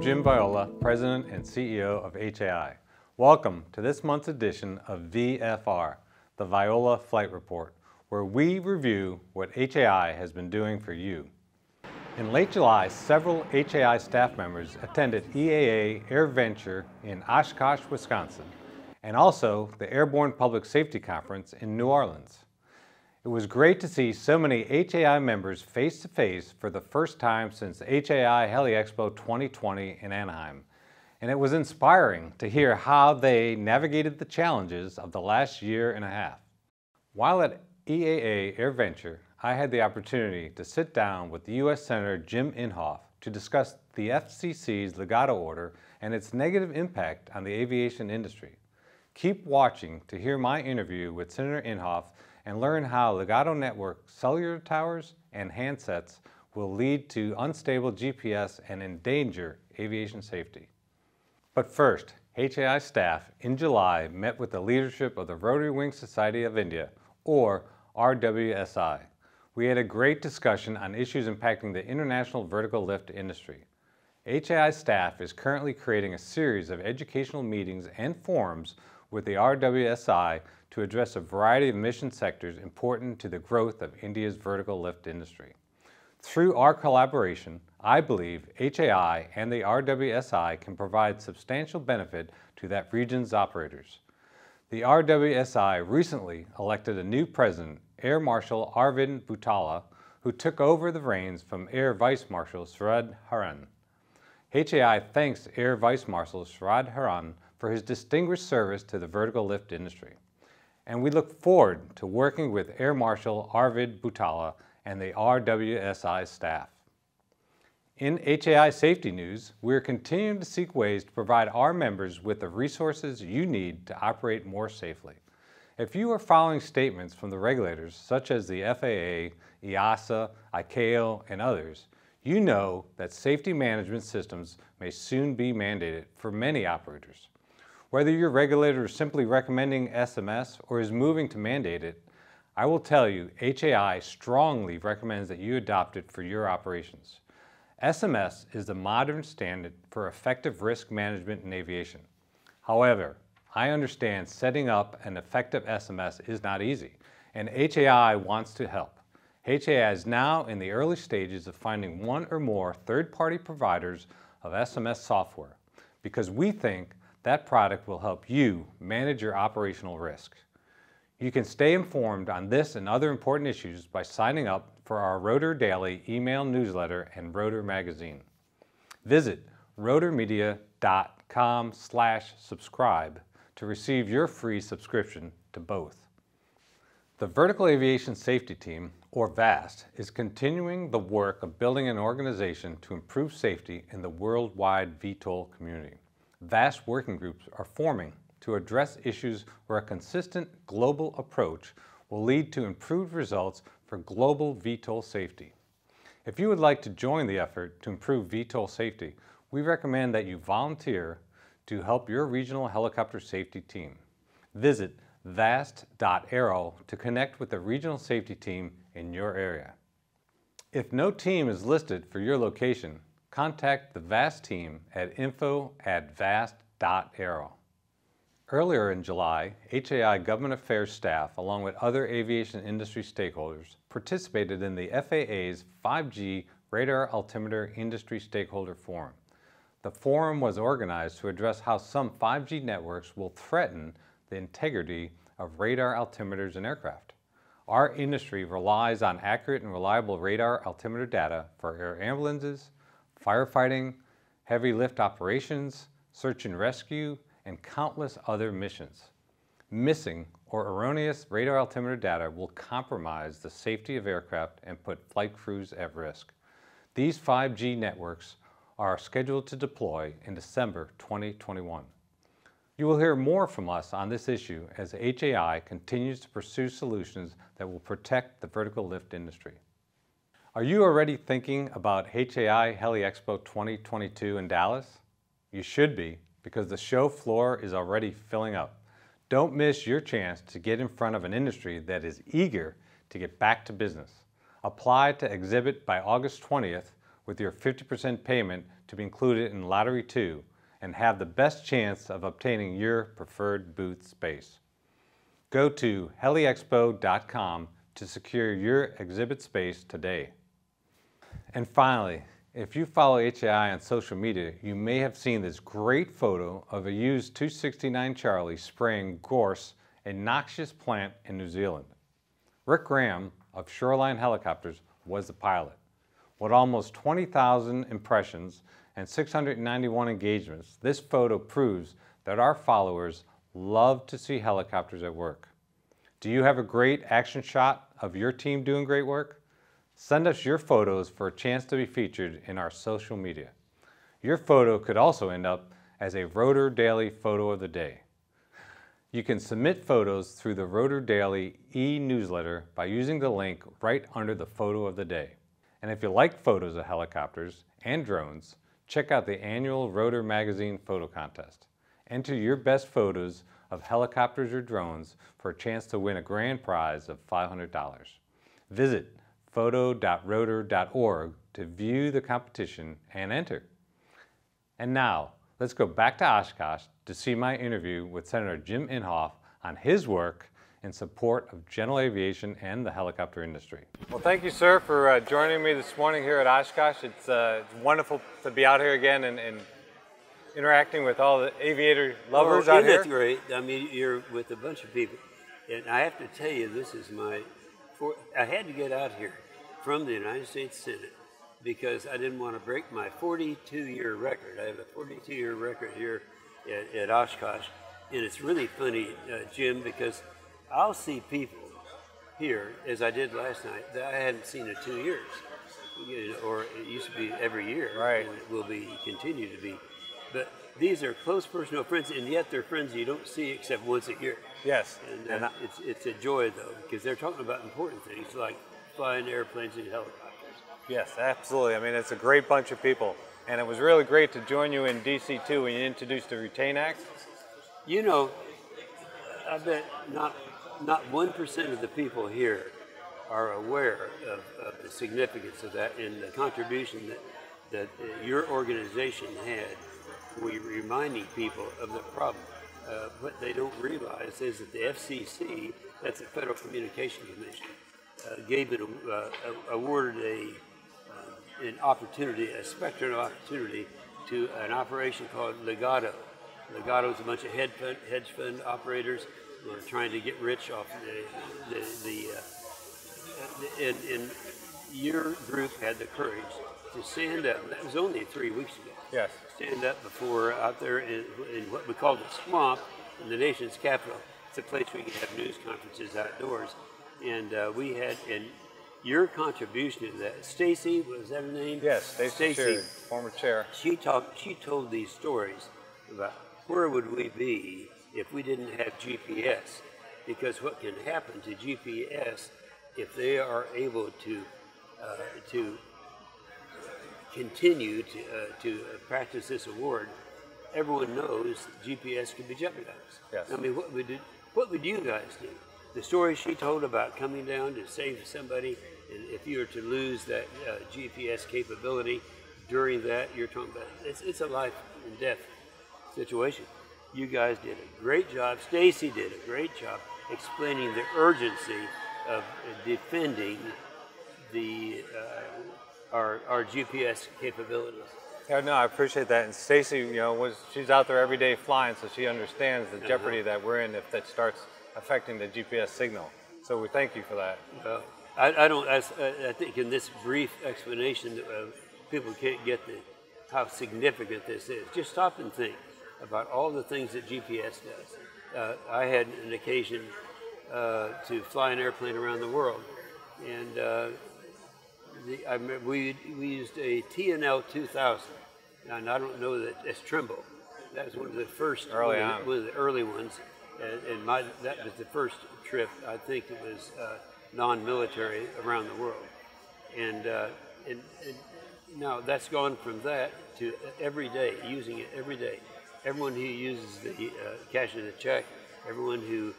Jim Viola, President and CEO of HAI. Welcome to this month's edition of VFR, the Viola Flight Report, where we review what HAI has been doing for you. In late July, several HAI staff members attended EAA AirVenture in Oshkosh, Wisconsin, and also the Airborne Public Safety Conference in New Orleans. It was great to see so many HAI members face-to-face for the first time since HAI Heli Expo 2020 in Anaheim, and it was inspiring to hear how they navigated the challenges of the last year and a half. While at EAA AirVenture, I had the opportunity to sit down with the US Senator Jim Inhofe to discuss the FCC's Ligado Order and its negative impact on the aviation industry. Keep watching to hear my interview with Senator Inhofe and learn how Ligado Network cellular towers and handsets will lead to unstable GPS and endanger aviation safety. But first, HAI staff in July met with the leadership of the Rotary Wing Society of India, or RWSI. We had a great discussion on issues impacting the international vertical lift industry. HAI staff is currently creating a series of educational meetings and forums with the RWSI to address a variety of mission sectors important to the growth of India's vertical lift industry. Through our collaboration, I believe HAI and the RWSI can provide substantial benefit to that region's operators. The RWSI recently elected a new president, Air Marshal Arvind Butala, who took over the reins from Air Vice Marshal Sharad Haran. HAI thanks Air Vice Marshal Sharad Haran for his distinguished service to the vertical lift industry. And we look forward to working with Air Marshal Arvind Butala and the RWSI staff. In HAI safety news, we are continuing to seek ways to provide our members with the resources you need to operate more safely. If you are following statements from the regulators such as the FAA, EASA, ICAO, and others, you know that safety management systems may soon be mandated for many operators. Whether your regulator is simply recommending SMS or is moving to mandate it, I will tell you HAI strongly recommends that you adopt it for your operations. SMS is the modern standard for effective risk management in aviation. However, I understand setting up an effective SMS is not easy, and HAI wants to help. HAI is now in the early stages of finding one or more third-party providers of SMS software because we think that product will help you manage your operational risk. You can stay informed on this and other important issues by signing up for our Rotor Daily email newsletter and Rotor magazine. Visit rotormedia.com/subscribe to receive your free subscription to both. The Vertical Aviation Safety Team, or VAST, is continuing the work of building an organization to improve safety in the worldwide VTOL community. VAST working groups are forming to address issues where a consistent global approach will lead to improved results for global VTOL safety. If you would like to join the effort to improve VTOL safety, we recommend that you volunteer to help your regional helicopter safety team. Visit vast.aero to connect with the regional safety team in your area. If no team is listed for your location, contact the VAST team at info@vast.aero. Earlier in July, HAI Government Affairs staff, along with other aviation industry stakeholders, participated in the FAA's 5G Radar Altimeter Industry Stakeholder Forum. The forum was organized to address how some 5G networks will threaten the integrity of radar altimeters in aircraft. Our industry relies on accurate and reliable radar altimeter data for air ambulances, firefighting, heavy lift operations, search and rescue, and countless other missions. Missing or erroneous radar altimeter data will compromise the safety of aircraft and put flight crews at risk. These 5G networks are scheduled to deploy in December 2021. You will hear more from us on this issue as HAI continues to pursue solutions that will protect the vertical lift industry. Are you already thinking about HAI Heli Expo 2022 in Dallas? You should be, because the show floor is already filling up. Don't miss your chance to get in front of an industry that is eager to get back to business. Apply to exhibit by August 20th with your 50% payment to be included in Lottery 2 and have the best chance of obtaining your preferred booth space. Go to heliexpo.com to secure your exhibit space today. And finally, if you follow HAI on social media, you may have seen this great photo of a used 269 Charlie spraying gorse, a noxious plant in New Zealand. Rick Graham of Shoreline Helicopters was the pilot. With almost 20,000 impressions and 691 engagements, this photo proves that our followers love to see helicopters at work. Do you have a great action shot of your team doing great work? Send us your photos for a chance to be featured in our social media. Your photo could also end up as a Rotor Daily Photo of the Day. You can submit photos through the Rotor Daily e-newsletter by using the link right under the photo of the day. And if you like photos of helicopters and drones, check out the annual Rotor Magazine photo contest. Enter your best photos of helicopters or drones for a chance to win a grand prize of $500. Visit photo.rotor.org to view the competition and enter. And now, let's go back to Oshkosh to see my interview with Senator Jim Inhofe on his work in support of general aviation and the helicopter industry. Well, thank you, sir, for joining me this morning here at Oshkosh. It's wonderful to be out here again and interacting with all the aviator lovers out here. Isn't that great? I mean, you're with a bunch of people. And I have to tell you, this is I had to get out here from the United States Senate because I didn't want to break my 42-year record. I have a 42-year record here at Oshkosh. And it's really funny, Jim, because I'll see people here, as I did last night, that I hadn't seen in 2 years. You know, or it used to be every year. Right. And it will continue to be. But these are close personal friends, and yet they're friends you don't see except once a year. Yes. And it's a joy, though, because they're talking about important things like flying airplanes and helicopters. Yes, absolutely. I mean, it's a great bunch of people. And it was really great to join you in D.C. too when you introduced the Retain Act. You know, I bet not 1% of the people here are aware of the significance of that and the contribution that your organization had. We're reminding people of the problem. What they don't realize is that the FCC, that's the Federal Communication Commission, awarded an opportunity, a spectrum of opportunity to an operation called Ligado. Ligado is a bunch of hedge fund operators who are trying to get rich off and your group had the courage to stand up. That was only 3 weeks ago. Yes. Stand up out there in what we call the swamp in the nation's capital. It's a place where you can have news conferences outdoors. And we had, and your contribution to that, Stacy, was that her name? Yes, Stacy, former chair. She told these stories about where would we be if we didn't have GPS, because what can happen to GPS if they are able to continue to practice this award, everyone knows GPS can be jeopardized. Yes. I mean, what would you guys do? The story she told about coming down to save somebody, and if you were to lose that GPS capability during that, you're talking about it's a life and death situation. You guys did a great job. Stacy did a great job explaining the urgency of defending our GPS capabilities. Yeah, no, I appreciate that. And Stacy, you know, she's out there every day flying, so she understands the jeopardy that we're in if that starts affecting the GPS signal. So we thank you for that. I think in this brief explanation, people can't get how significant this is. Just stop and think about all the things that GPS does. I had an occasion to fly an airplane around the world, and I remember we used a TNL 2000, and I don't know that it's Trimble. That was one of the first, one of the early ones, and that was the first trip. I think it was non-military around the world, and now that's gone from that to every day, using it every day. Everyone who uses the cashes a check, everyone who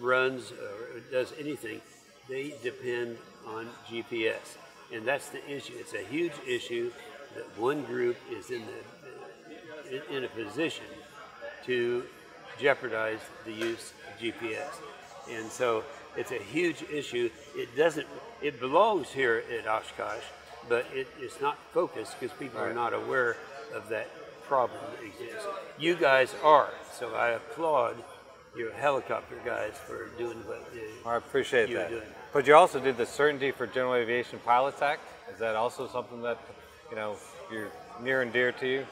runs or does anything, they depend on GPS, and that's the issue. It's a huge issue, that one group is in a position to jeopardize the use of GPS. And so it's a huge issue. It belongs here at Oshkosh, but it's not focused because people are not aware of that problem that exists. You guys are, so I applaud your helicopter guys for doing what I appreciate you're that. doing. But you also did the Certainty for General Aviation Pilots Act. Is that also something that, you know, you're near and dear to you?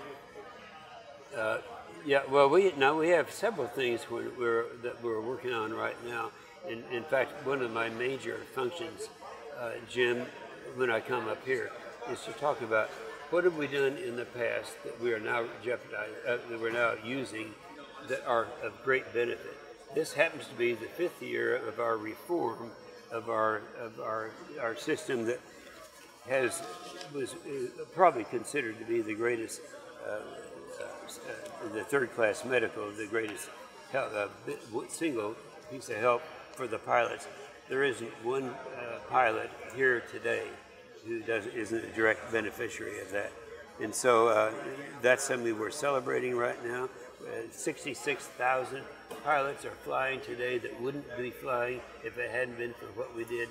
Yeah, well, we have several things that we're working on right now. In fact, one of my major functions, Jim, when I come up here, is to talk about what have we done in the past that we are now jeopardizing, that we're now using, that are of great benefit. This happens to be the 5th year of our reform of our system that was probably considered to be the greatest, the third-class medical, the greatest single piece of help for the pilots. There isn't one pilot here today who isn't a direct beneficiary of that. And so that's something we're celebrating right now. 66,000 pilots are flying today that wouldn't be flying if it hadn't been for what we did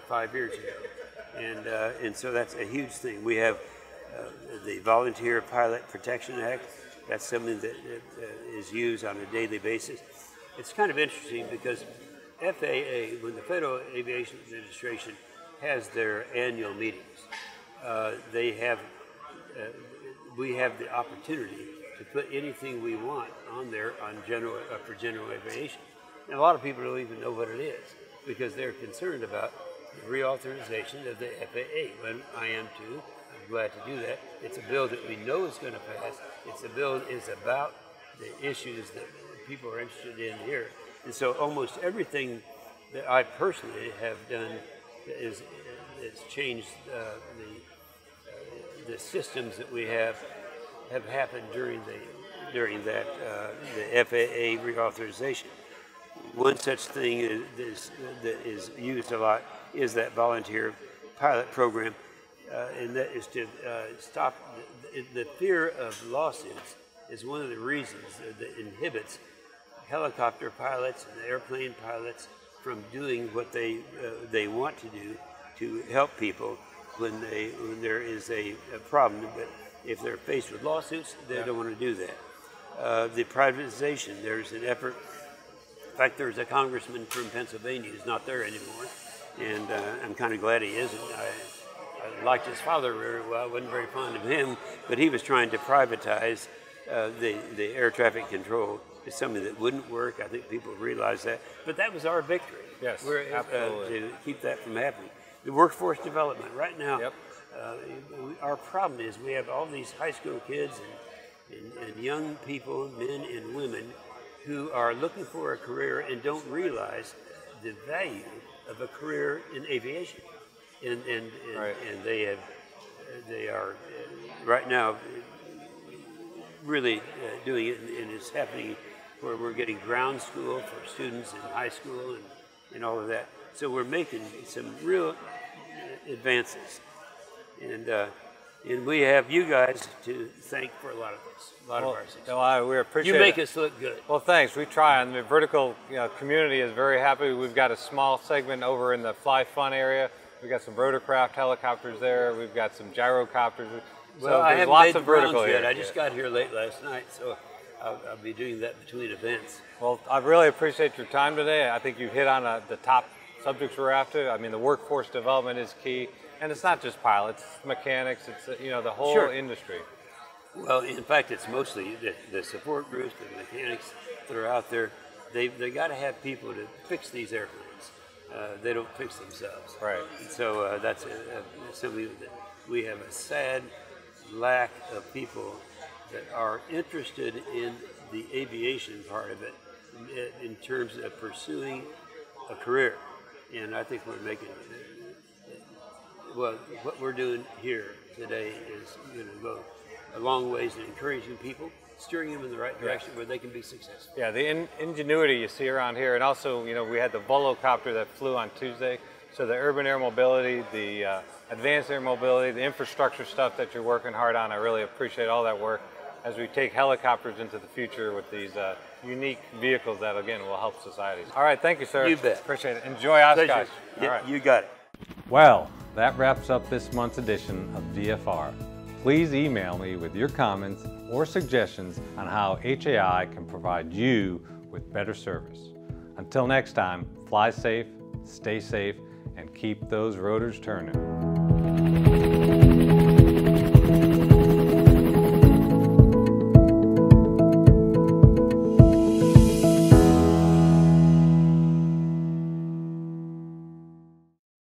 5 years ago. And so that's a huge thing. We have the Volunteer Pilot Protection Act. That's something that is used on a daily basis. It's kind of interesting because FAA, when the Federal Aviation Administration has their annual meetings, we have the opportunity to put anything we want on there for general aviation. And a lot of people don't even know what it is because they're concerned about the reauthorization of the FAA. When I am too, I'm glad to do that. It's a bill that we know is going to pass. It's a bill that is about the issues that people are interested in here. And so almost everything that I personally have done is changed the systems that we have happened during that the FAA reauthorization. One such thing that is used a lot is that volunteer pilot program, and that is to stop the fear of lawsuits is one of the reasons that inhibits helicopter pilots and airplane pilots from doing what they want to do to help people when there is a problem. But if they're faced with lawsuits, they don't want to do that. The privatization, there's an effort. In fact, there's a congressman from Pennsylvania who's not there anymore, and I'm kind of glad he isn't. I liked his father very well. I wasn't very fond of him, but he was trying to privatize the air traffic control. It's something that wouldn't work. I think people realize that. But that was our victory. Yes, absolutely. To keep that from happening. The workforce development. Right now, our problem is we have all these high school kids and young people, men and women, who are looking for a career and don't realize the value of a career in aviation. And they are right now really doing it, and it's happening where we're getting ground school for students in high school and all of that. So we're making some real advances, and we have you guys to thank for a lot of this, a lot of our success. No, we appreciate you make us look good. Well, thanks. We try, and the vertical community is very happy. We've got a small segment over in the Fly Fun area. We've got some rotorcraft helicopters there. We've got some gyrocopters. Well, I haven't made the rounds yet. I just got here late last night, so I'll be doing that between events. Well, I really appreciate your time today. I think you hit on the top subjects we're after. I mean, the workforce development is key, and it's not just pilots, it's mechanics, it's the whole industry. Well, in fact, it's mostly the support groups, the mechanics that are out there. They got to have people to fix these airplanes. They don't fix themselves. Right. So that's something that we have a sad lack of people that are interested in the aviation part of it in terms of pursuing a career. And I think we're making, well, what we're doing here today is going to go a long ways in encouraging people, steering them in the right direction where they can be successful. Yeah, the ingenuity you see around here, and also, we had the volocopter that flew on Tuesday. So the urban air mobility, the advanced air mobility, the infrastructure stuff that you're working hard on, I really appreciate all that work as we take helicopters into the future with these unique vehicles that, again, will help societies. All right, thank you, sir. You bet. Appreciate it. Enjoy Oshkosh. Pleasure. Yeah, All right. you got it. Well, that wraps up this month's edition of VFR. Please email me with your comments or suggestions on how HAI can provide you with better service. Until next time, fly safe, stay safe, and keep those rotors turning.